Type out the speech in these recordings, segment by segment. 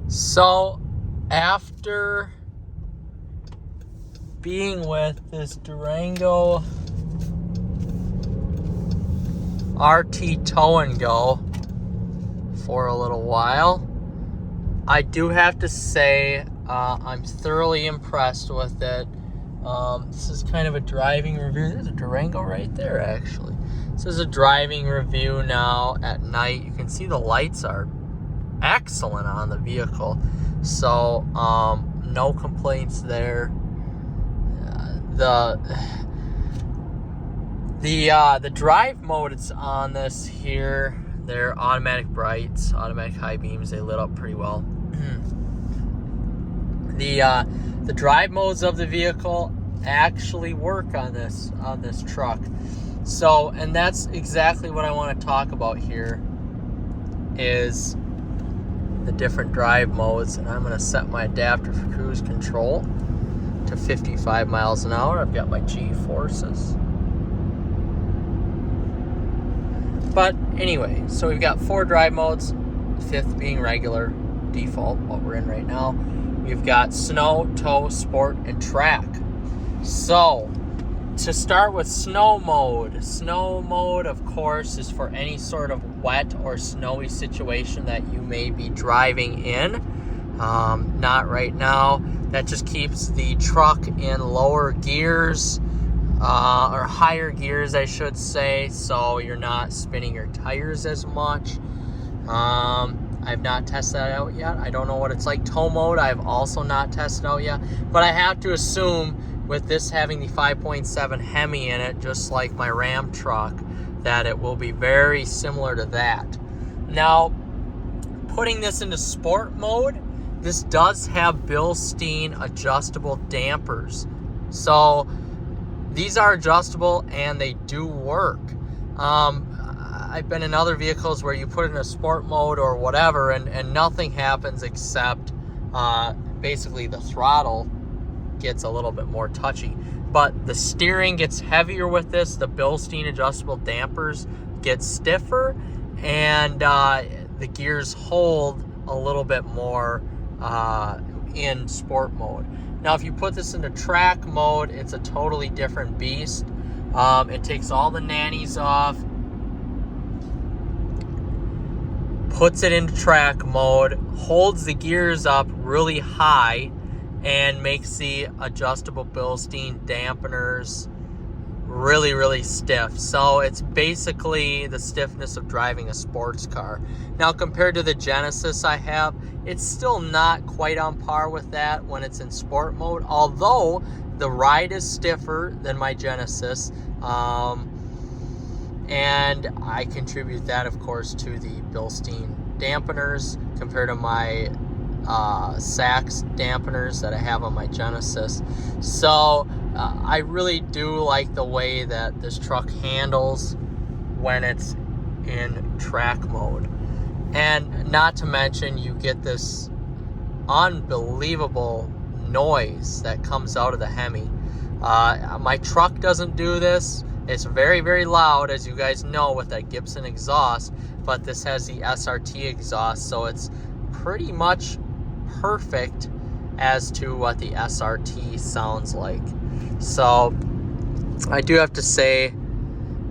So, after being with this Durango RT Tow and Go for a little while, I do have to say I'm thoroughly impressed with it. This is kind of a driving review. There's a Durango right there, actually. This is a driving review now at night. You can see the lights are excellent on the vehicle, so no complaints there. The drive modes on this here, they're automatic brights, automatic high beams. They lit up pretty well. The drive modes of the vehicle actually work on this truck. So, and that's exactly what I want to talk about here, is the different drive modes. And I'm going to set my adapter for cruise control to 55 miles an hour. I've got my G-forces. But anyway, so we've got 4 drive modes, 5th being regular, default, what we're in right now. We've got snow, tow, sport, and track. So, to start with snow mode. Snow mode, of course, is for any sort of wet or snowy situation that you may be driving in. Not right now. That just keeps the truck in lower gears, or higher gears, I should say, so you're not spinning your tires as much. I've not tested that out yet. I don't know what it's like. Tow mode, I've also not tested out yet, but I have to assume with this having the 5.7 Hemi in it, just like my Ram truck, that it will be very similar to that. Now, putting this into sport mode, this does have Bilstein adjustable dampers. So these are adjustable and they do work. I've been in other vehicles where you put it in a sport mode or whatever and nothing happens except basically the throttle gets a little bit more touchy. But the steering gets heavier with this. The Bilstein adjustable dampers get stiffer, and the gears hold a little bit more in sport mode. Now, if you put this into track mode, it's a totally different beast. It takes all the nannies off, puts it into track mode, holds the gears up really high, and makes the adjustable Bilstein dampeners really, really stiff. So it's basically the stiffness of driving a sports car. Now, compared to the Genesis I have, it's still not quite on par with that when it's in sport mode, although the ride is stiffer than my Genesis. And I contribute that, of course, to the Bilstein dampeners compared to my Sachs dampeners that I have on my Genesis. So I really do like the way that this truck handles when it's in track mode. And not to mention, you get this unbelievable noise that comes out of the Hemi. My truck doesn't do this. It's very, very loud, as you guys know, with that Gibson exhaust, but this has the SRT exhaust, so it's pretty much perfect as to what the SRT sounds like. So I do have to say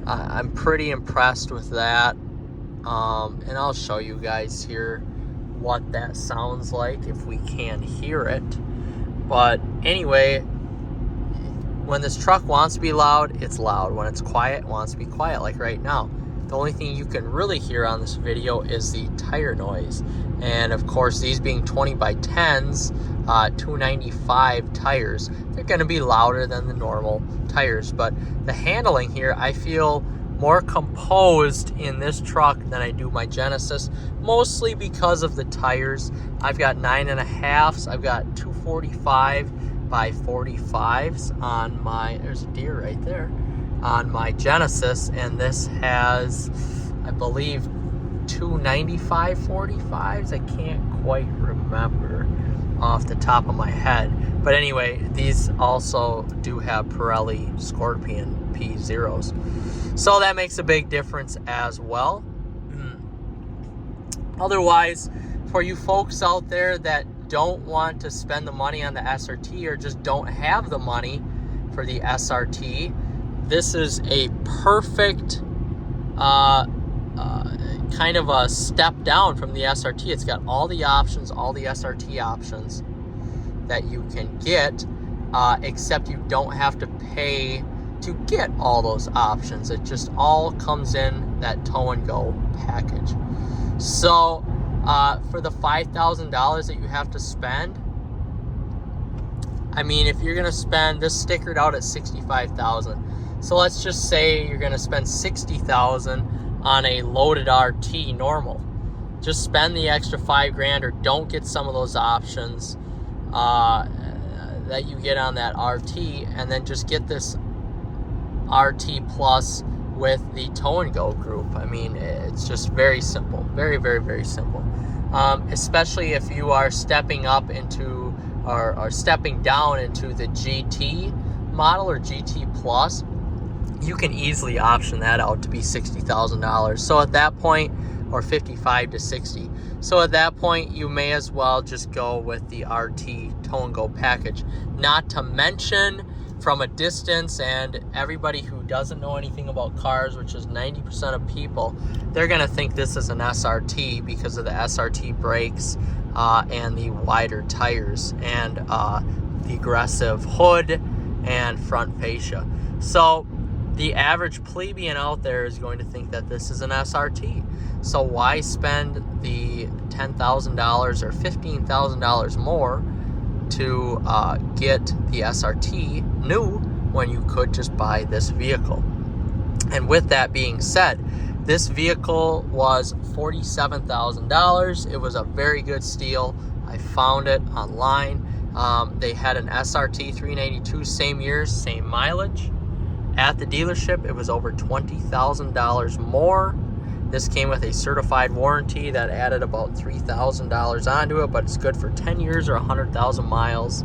I'm pretty impressed with that, and I'll show you guys here what that sounds like if we can hear it. But anyway, when this truck wants to be loud, it's loud. When it's quiet, it wants to be quiet, like right now. The only thing you can really hear on this video is the tire noise. And of course, these being 20 by 10s, 295 tires, they're going to be louder than the normal tires. But the handling here, I feel more composed in this truck than I do my Genesis, mostly because of the tires. I've got 9.5s, I've got 245 by 45s on my, there's a deer right there, on my Genesis, and this has, I believe, 295 45s. I can't quite remember off the top of my head, but anyway, these also do have Pirelli Scorpion P0s, so that makes a big difference as well. Otherwise, For you folks out there that don't want to spend the money on the SRT or just don't have the money for the SRT, this is a perfect kind of a step down from the SRT. It's got all the options, all the SRT options that you can get, except you don't have to pay to get all those options. It just all comes in that tow and go package. So for the $5,000 that you have to spend, I mean, if you're gonna spend this, stickered out at $65,000. So let's just say you're gonna spend $60,000 on a loaded RT normal. Just spend the extra $5,000 or don't get some of those options that you get on that RT, and then just get this RT Plus with the tow and go group. I mean, it's just very simple, very, very, very simple. Especially if you are stepping up into or stepping down into the GT model or GT Plus, you can easily option that out to be $60,000. So at that point, or 55 to 60. So at that point, you may as well just go with the RT tow and go package. Not to mention, from a distance, and everybody who doesn't know anything about cars, which is 90% of people, they're gonna think this is an SRT because of the SRT brakes and the wider tires and the aggressive hood and front fascia. So the average plebeian out there is going to think that this is an SRT. So why spend the $10,000 or $15,000 more to get the SRT new when you could just buy this vehicle? And with that being said, this vehicle was $47,000. It was a very good steal. I found it online. They had an SRT 392, same years, same mileage. At the dealership, it was over $20,000 more. This came with a certified warranty that added about $3,000 onto it, but it's good for 10 years or 100,000 miles.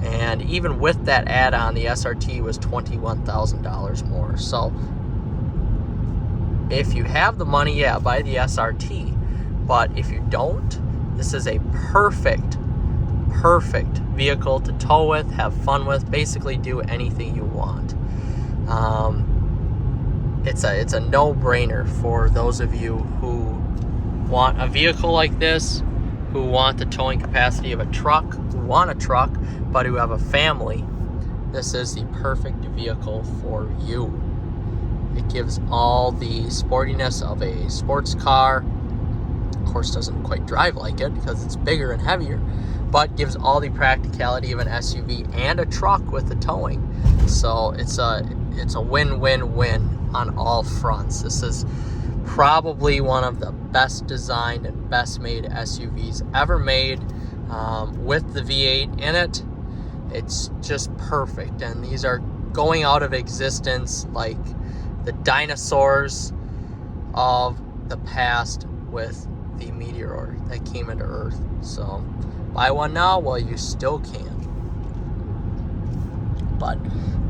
And even with that add-on, the SRT was $21,000 more. So if you have the money, yeah, buy the SRT. But if you don't, this is a perfect vehicle to tow with, have fun with, basically do anything you want. It's a no-brainer for those of you who want a vehicle like this, who want the towing capacity of a truck, who want a truck, but who have a family. This is the perfect vehicle for you. It gives all the sportiness of a sports car. Of course, doesn't quite drive like it because it's bigger and heavier, but gives all the practicality of an SUV and a truck with the towing. So it's a win-win-win on all fronts. This is probably one of the best designed and best made SUVs ever made, with the V8 in it. It's just perfect, and these are going out of existence like the dinosaurs of the past with the meteor that came into Earth. So buy one now while you still can. But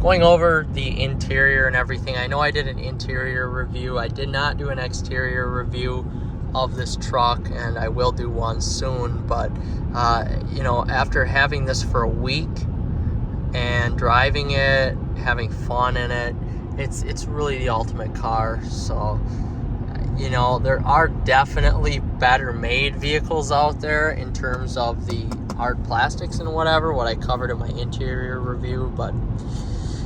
going over the interior and everything, I know I did an interior review. I did not do an exterior review of this truck, and I will do one soon. But you know, after having this for a week and driving it, having fun in it, it's really the ultimate car. So you know, there are definitely better made vehicles out there in terms of the hard plastics and whatever, what I covered in my interior review. But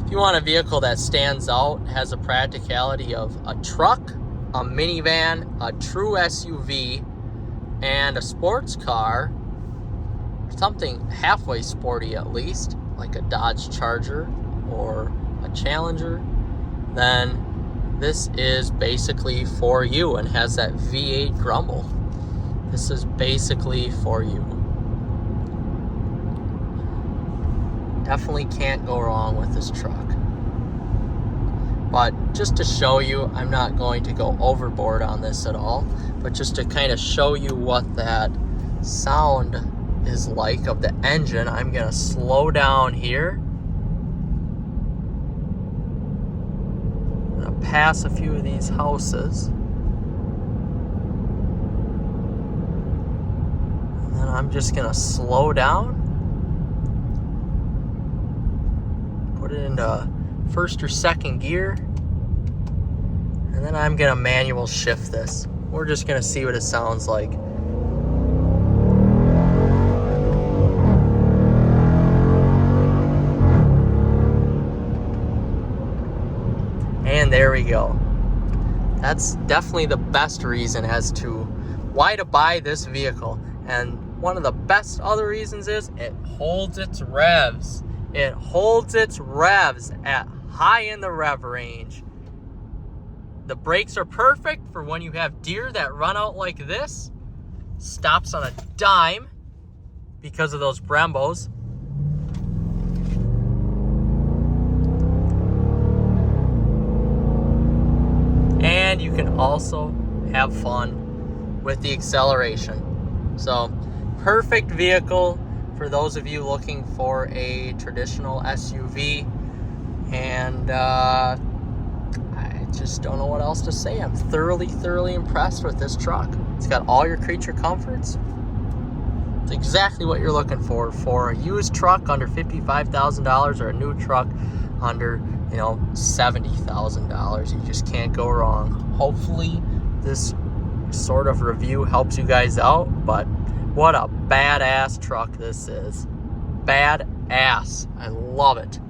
if you want a vehicle that stands out, has a practicality of a truck, a minivan, a true SUV, and a sports car, something halfway sporty at least, like a Dodge Charger or a Challenger, then this is basically for you, and has that V8 grumble. This is basically for you. Definitely can't go wrong with this truck. But just to show you, I'm not going to go overboard on this at all, but just to kind of show you what that sound is like of the engine, I'm going to slow down here. I'm going to pass a few of these houses. I'm just gonna slow down, put it into first or second gear, and then I'm gonna manual shift this. We're just gonna see what it sounds like. And there we go. That's definitely the best reason as to why to buy this vehicle. And one of the best other reasons is it holds its revs. It holds its revs at high in the rev range. The brakes are perfect for when you have deer that run out like this. Stops on a dime because of those Brembos. And you can also have fun with the acceleration. So, perfect vehicle for those of you looking for a traditional SUV. And I just don't know what else to say. I'm thoroughly impressed with this truck. It's got all your creature comforts. It's exactly what you're looking for a used truck under $55,000 or a new truck under, $70,000. You just can't go wrong. Hopefully this sort of review helps you guys out, but what a badass truck this is. Badass. I love it.